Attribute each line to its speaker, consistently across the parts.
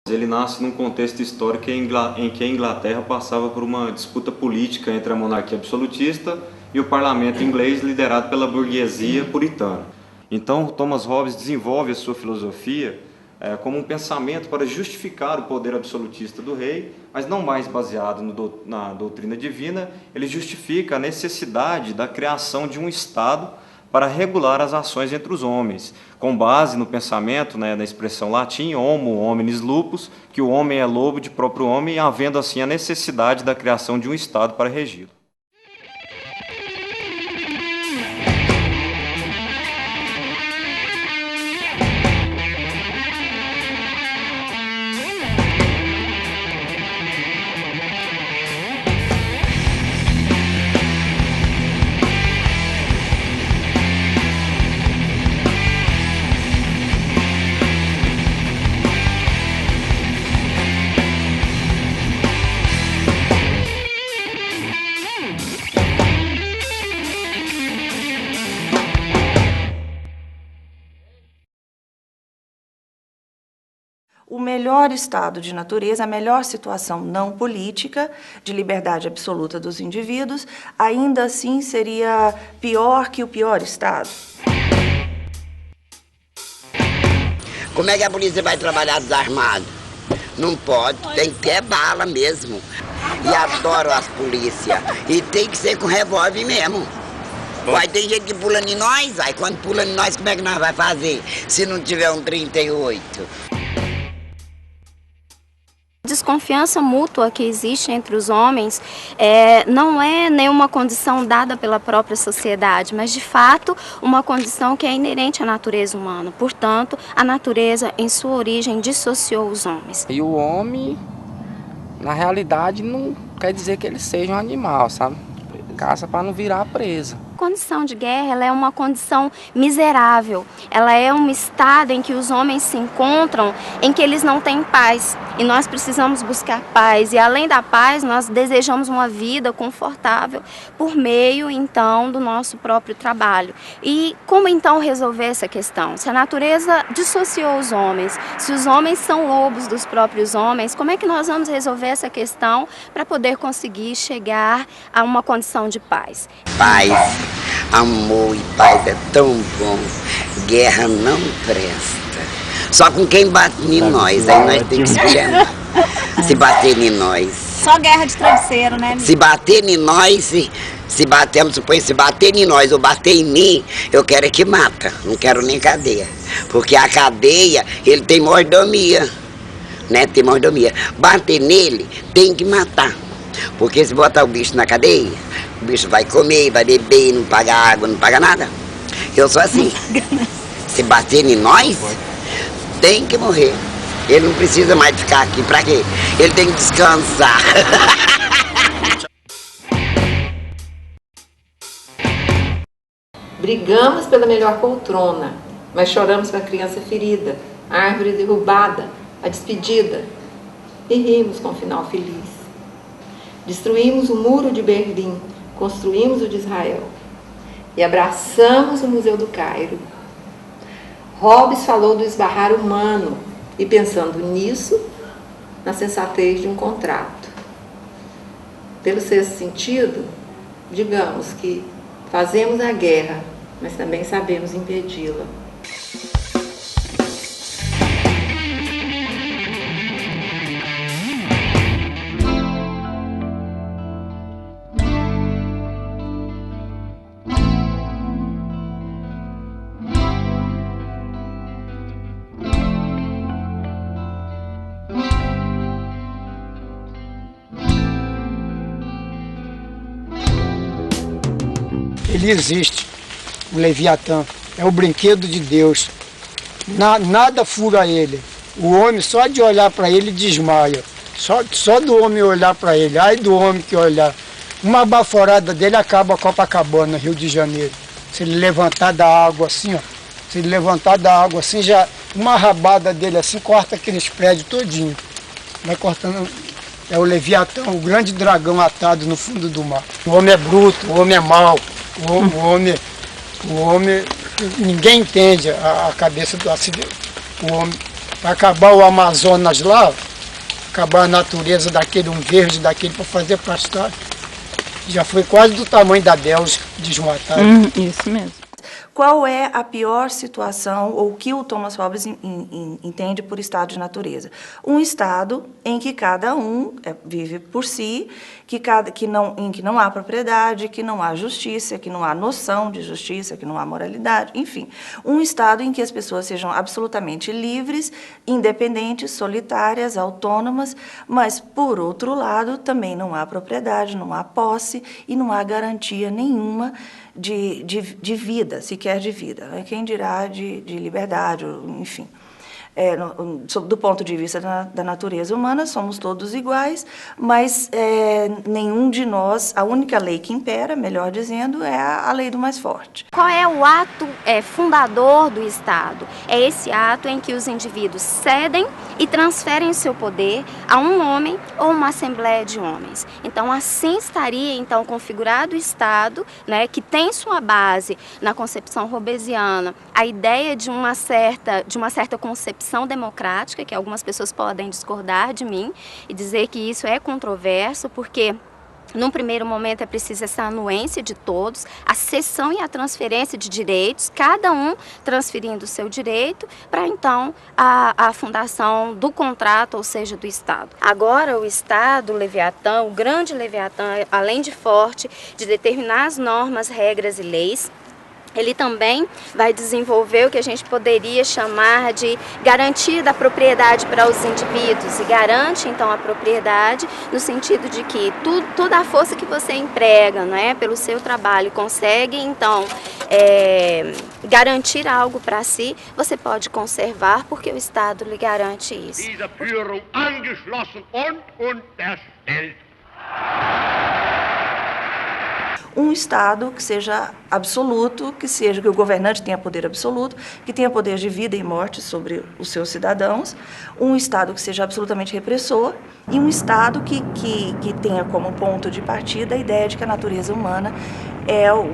Speaker 1: Ele nasce num contexto histórico em que a Inglaterra passava por uma disputa política entre a monarquia absolutista e o parlamento inglês liderado pela burguesia puritana. Então, Thomas Hobbes desenvolve a sua filosofia como um pensamento para justificar o poder absolutista do rei, mas não mais baseado na doutrina divina. Ele justifica a necessidade da criação de um Estado para regular as ações entre os homens, com base no pensamento, na expressão latim, homo hominis lupus, que o homem é lobo de próprio homem, havendo assim a necessidade da criação de um Estado para regi-lo.
Speaker 2: O melhor estado de natureza, a melhor situação não política, de liberdade absoluta dos indivíduos, ainda assim seria pior que o pior estado.
Speaker 3: Como é que a polícia vai trabalhar desarmado? Não pode, tem que ter bala mesmo. E adoro as polícias. E tem que ser com revólver mesmo. Vai ter gente que pula em nós, aí quando pula em nós, como é que nós vamos fazer se não tiver um 38?
Speaker 4: Desconfiança mútua que existe entre os homens não é nenhuma condição dada pela própria sociedade, mas de fato uma condição que é inerente à natureza humana. Portanto, a natureza em sua origem dissociou os homens.
Speaker 5: E o homem, na realidade, não quer dizer que ele seja um animal, sabe? Caça para não virar presa.
Speaker 4: A condição de guerra ela é uma condição miserável, ela é um estado em que os homens se encontram, em que eles não têm paz, e nós precisamos buscar paz, e além da paz nós desejamos uma vida confortável por meio então do nosso próprio trabalho. E como então resolver essa questão? Se a natureza dissociou os homens, se os homens são lobos dos próprios homens, como é que nós vamos resolver essa questão para poder conseguir chegar a uma condição de paz?
Speaker 3: Paz, amor e paz é tão bom. Guerra não presta. Só com quem bate em nós, aí nós temos que esperar. Se bater em nós.
Speaker 6: Só guerra de travesseiro, né?
Speaker 3: Se bater em nós, se batermos, supõe, se bater em nós ou bater em mim, eu quero é que mata. Não quero nem cadeia. Porque a cadeia, ele tem mordomia. Né? Tem mordomia. Bater nele, tem que matar. Porque se botar o bicho na cadeia, o bicho vai comer, vai beber, não paga água, não paga nada. Eu sou assim. Se bater em nós, tem que morrer. Ele não precisa mais ficar aqui. Pra quê? Ele tem que descansar.
Speaker 7: Brigamos pela melhor poltrona, mas choramos com a criança ferida, a árvore derrubada, a despedida. E rimos com um final feliz. Destruímos o muro de Berlim, construímos o de Israel e abraçamos o Museu do Cairo. Hobbes falou do esbarrar humano e, pensando nisso, na sensatez de um contrato. Pelo sexto sentido, digamos que fazemos a guerra, mas também sabemos impedi-la.
Speaker 8: Ele existe, o Leviatã, é o brinquedo de Deus, nada fura ele, o homem só de olhar para ele desmaia, só do homem olhar para ele, ai do homem que olhar, uma baforada dele acaba a Copacabana, Rio de Janeiro, se ele levantar da água assim, ó, se ele levantar da água assim, já uma rabada dele assim corta aqueles prédios todinho, vai cortando. É o Leviatã, o grande dragão atado no fundo do mar. O homem é bruto, o homem é mau, o homem ninguém entende a cabeça do acidente. O homem para acabar o Amazonas lá, acabar a natureza daquele, um verde daquele para fazer pastagem. Já foi quase do tamanho da Bélgica desmatada.
Speaker 9: Isso mesmo.
Speaker 2: Qual é a pior situação, ou o que o Thomas Hobbes entende por estado de natureza? Um estado em que cada um vive por si, em que não há propriedade, que não há justiça, que não há noção de justiça, que não há moralidade, enfim. Um estado em que as pessoas sejam absolutamente livres, independentes, solitárias, autônomas, mas, por outro lado, também não há propriedade, não há posse e não há garantia nenhuma de vida, sequer de vida. Quem dirá de liberdade, enfim. Do ponto de vista da natureza humana, somos todos iguais, mas nenhum de nós, a única lei que impera, melhor dizendo, é a lei do mais forte.
Speaker 4: Qual é o ato fundador do Estado? É esse ato em que os indivíduos cedem e transferem seu poder a um homem ou uma assembleia de homens. Então, assim estaria então configurado o Estado, né, que tem sua base na concepção hobbesiana, a ideia de uma certa concepção democrática, que algumas pessoas podem discordar de mim e dizer que isso é controverso, porque num primeiro momento é preciso essa anuência de todos, a cessão e a transferência de direitos, cada um transferindo o seu direito, para então a fundação do contrato, ou seja, do Estado. Agora o Estado, o Leviatã, o grande Leviatã, além de forte, de determinar as normas, regras e leis, ele também vai desenvolver o que a gente poderia chamar de garantia da propriedade para os indivíduos, e garante então a propriedade no sentido de que toda a força que você emprega, não é, pelo seu trabalho, consegue então garantir algo para si, você pode conservar porque o Estado lhe garante isso.
Speaker 2: Um Estado que seja absoluto, que o governante tenha poder absoluto, que tenha poder de vida e morte sobre os seus cidadãos, um Estado que seja absolutamente repressor e um Estado que tenha como ponto de partida a ideia de que a natureza humana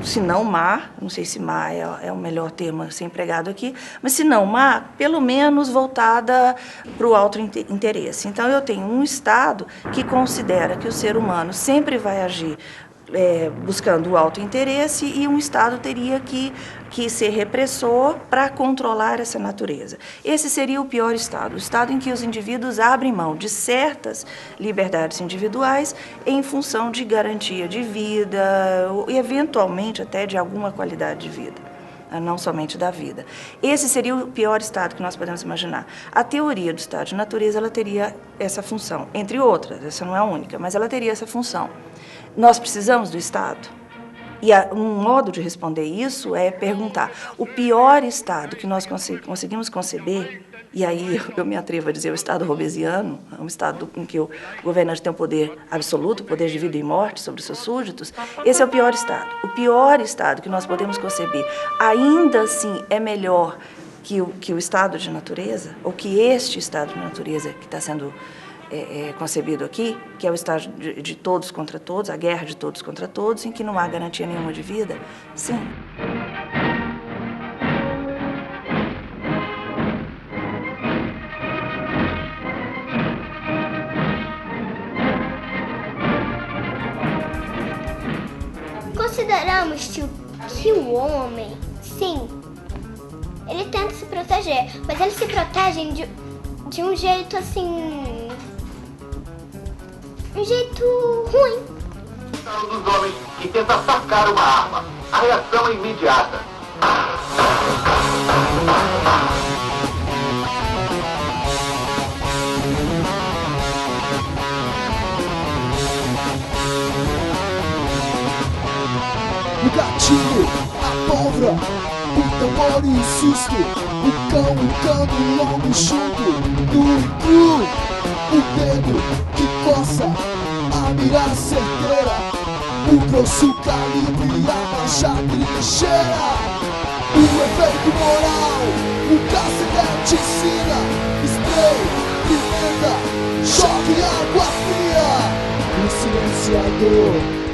Speaker 2: se não má, não sei se má é o melhor termo a ser empregado aqui, mas se não má, pelo menos voltada para o auto-interesse. Então, eu tenho um Estado que considera que o ser humano sempre vai agir buscando o auto-interesse, e um Estado teria que ser repressor para controlar essa natureza. Esse seria o pior Estado, o Estado em que os indivíduos abrem mão de certas liberdades individuais em função de garantia de vida, e eventualmente até de alguma qualidade de vida, não somente da vida. Esse seria o pior Estado que nós podemos imaginar. A teoria do Estado de natureza, ela teria essa função, entre outras, essa não é a única, mas ela teria essa função. Nós precisamos do Estado? E um modo de responder isso é perguntar, o pior Estado que nós conseguimos conceber, e aí eu me atrevo a dizer o Estado hobbesiano, um Estado em que o governante tem o poder absoluto, o poder de vida e morte sobre os seus súditos, esse é o pior Estado. O pior Estado que nós podemos conceber, ainda assim, é melhor que o Estado de natureza, ou que este Estado de natureza que está sendo concebido aqui, que é o Estado de todos contra todos, a guerra de todos contra todos, em que não há garantia nenhuma de vida? Sim.
Speaker 10: Consideramos que o homem, sim, ele tenta se proteger, mas eles se protegem de um jeito assim... um jeito ruim.
Speaker 11: Dos homens que tenta sacar uma arma. A reação é imediata.
Speaker 12: O gatilho, a pólvora, o tambor e o susto, o cão, o cano, longo, chumbo, nu e cru, o dedo que coça, a mira certeira, o grosso calibre e a mancha trincheira, o efeito moral, o cacete ensina, spray, pimenta, choque e água fria, o silenciador.